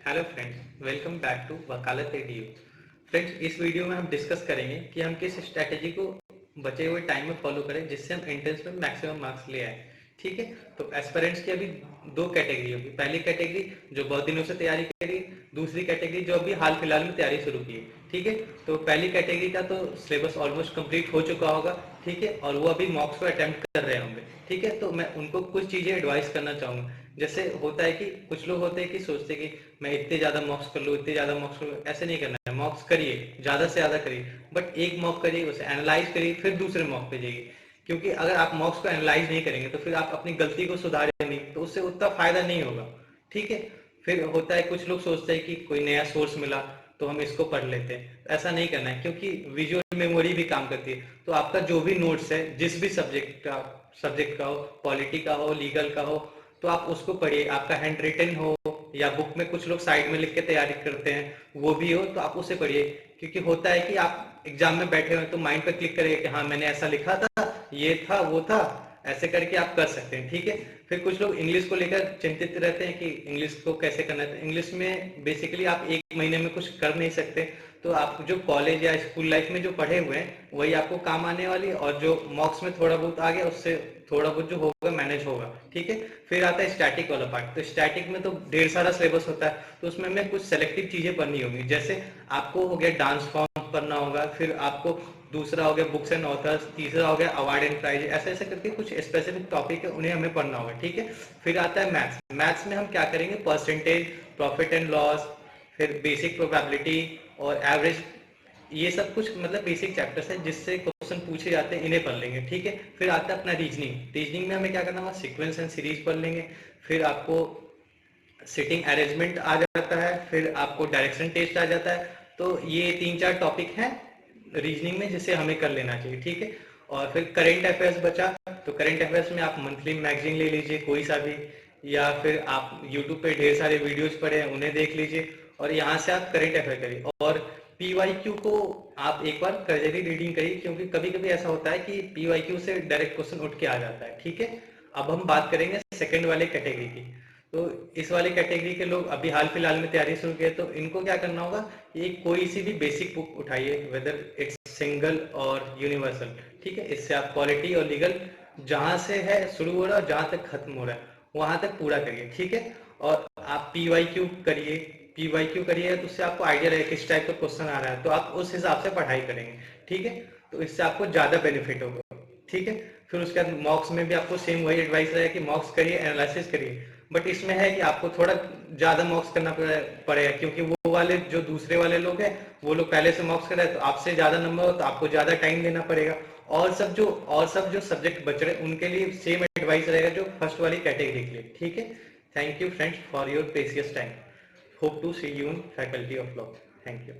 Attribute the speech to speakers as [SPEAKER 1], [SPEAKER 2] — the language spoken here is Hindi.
[SPEAKER 1] Hello friends, welcome back to वकालत एडीयू। फ्रेंड्स, इस वीडियो में हम डिस्कस करेंगे कि हम किस स्ट्रैटेजी को बचे हुए टाइम में फॉलो करें जिससे हम एंट्रेंस में मैक्सिमम मार्क्स ले आए। ठीक है, तो एस्पिरेंट्स की अभी दो कैटेगरी होगी। पहली कैटेगरी जो बहुत दिनों से तैयारी करी, दूसरी कैटेगरी जो अभी हाल फिलहाल में तैयारी शुरू की है। ठीक है, तो पहली कैटेगरी का तो सिलेबस ऑलमोस्ट कंप्लीट हो चुका होगा। ठीक है, और वो अभी मॉक्स को अटेम्प्ट कर रहे होंगे। ठीक है, तो मैं उनको कुछ चीजें एडवाइस करना चाहूंगा। जैसे होता है कि कुछ लोग होते हैं कि सोचते हैं कि मैं इतने ज्यादा मॉक्स कर लूँ, इतने ज्यादा मॉक्स कर लूँ। ऐसे नहीं करना है, मॉक्स करिए, ज्यादा से ज्यादा करिए, बट एक मॉक करिए, उसे एनालाइज करिए, फिर दूसरे मॉक पे जाइए। क्योंकि अगर आप मॉक्स को एनालाइज नहीं करेंगे तो फिर आप अपनी गलती को सुधारेंगे नहीं, तो उससे उतना फायदा नहीं होगा। ठीक है, फिर होता है कुछ लोग सोचते हैं कि कोई नया सोर्स मिला तो हम इसको पढ़ लेते हैं। ऐसा नहीं करना है, क्योंकि विजुअल मेमोरी भी काम करती है। तो आपका जो भी नोट्स है, जिस भी सब्जेक्ट का हो, पॉलिटी का हो, लीगल का हो, तो आप उसको पढ़िए। आपका हैंड रिटन हो या बुक में कुछ लोग साइड में लिख के तैयारी करते हैं वो भी हो, तो आप उसे पढ़िए। क्योंकि होता है कि आप एग्जाम में बैठे हुए तो माइंड पर क्लिक करेगा कि हाँ मैंने ऐसा लिखा था, ये था, वो था, ऐसे करके आप कर सकते हैं। ठीक है, फिर कुछ लोग इंग्लिश को लेकर चिंतित रहते हैं कि इंग्लिश को कैसे करना है। तो इंग्लिश में बेसिकली आप एक महीने में कुछ कर नहीं सकते। तो आप जो कॉलेज या स्कूल लाइफ में जो पढ़े हुए हैं वही आपको काम आने वाली है, और जो मॉक्स में थोड़ा बहुत आ गया उससे थोड़ा बहुत जो होगा मैनेज होगा। ठीक है, फिर आता है स्टैटिक वाला पार्ट। तो स्टैटिक में तो ढेर सारा सिलेबस होता है, तो उसमें हमें कुछ सेलेक्टिव चीजें पढ़नी होगी। जैसे आपको हो गया डांस फॉर्म पढ़ना होगा, फिर आपको दूसरा हो गया बुक्स एंड ऑथर्स, तीसरा हो गया अवार्ड एंड प्राइज। ऐसे ऐसे करके कुछ स्पेसिफिक टॉपिक है, उन्हें हमें पढ़ना होगा। ठीक है, फिर आता है मैथ्स। मैथ्स में हम क्या करेंगे, परसेंटेज, प्रॉफिट एंड लॉस, फिर बेसिक प्रोबेबिलिटी और एवरेज। ये सब कुछ मतलब बेसिक चैप्टर्स है जिससे क्वेश्चन पूछे जाते हैं, इन्हें पढ़ लेंगे। ठीक है, फिर आता है अपना रीजनिंग। रीजनिंग में हमें क्या करना होगा, सीक्वेंस एंड सीरीज पढ़ लेंगे। फिर आपको सिटिंग अरेंजमेंट आ जाता है, फिर आपको डायरेक्शन टेस्ट आ जाता है। तो ये तीन चार टॉपिक हैं रीजनिंग में जिसे हमें कर लेना चाहिए। ठीक है, और फिर करेंट अफेयर्स बचा। तो करेंट अफेयर्स में आप मंथली मैगजीन ले लीजिए कोई सा भी, या फिर आप यूट्यूब पे ढेर सारे वीडियोज पड़े हैं उन्हें देख लीजिए, और यहाँ से आप करेंट अफेयर करिए। और पीवाईक्यू को आप एक बार करजरी रीडिंग करिए, क्योंकि कभी कभी ऐसा होता है कि पीवाईक्यू से डायरेक्ट क्वेश्चन उठ के आ जाता है। ठीक है, अब हम बात करेंगे सेकंड वाले कैटेगरी की। तो इस वाली कैटेगरी के लोग अभी हाल फिलहाल में तैयारी शुरू की, तो इनको क्या करना होगा, ये कोई सी भी बेसिक बुक उठाइए, वेदर इट्स सिंगल और यूनिवर्सल। ठीक है, इससे आप पॉलिटी और लीगल जहां से है शुरू हो रहा है, जहां तक खत्म हो रहा है वहां तक पूरा करिए। ठीक है, और आप पीवाईक्यू करिए। पीवाईक्यू करिए तो उससे आपको आइडिया रहेगा किस टाइप का क्वेश्चन आ रहा है, तो आप उस हिसाब से पढ़ाई करेंगे। ठीक है, तो इससे आपको ज्यादा बेनिफिट होगा। ठीक है, फिर उसके बाद मॉक्स में भी आपको सेम वही एडवाइस रहेगा कि मॉक्स करिए, एनालिसिस करिए। बट इसमें है कि आपको थोड़ा ज्यादा मॉक्स करना पड़ेगा, क्योंकि वो वाले जो दूसरे वाले लोग हैं वो लोग पहले से मॉक्स कर रहे हैं, तो आपसे ज्यादा नंबर हो तो आपको ज्यादा टाइम देना पड़ेगा। और सब जो सब्जेक्ट बच रहे उनके लिए सेम एडवाइस रहेगा जो फर्स्ट वाली कैटेगरी के लिए। ठीक है, thank you friends for your precious time. Hope to see you in faculty of law. Thank you.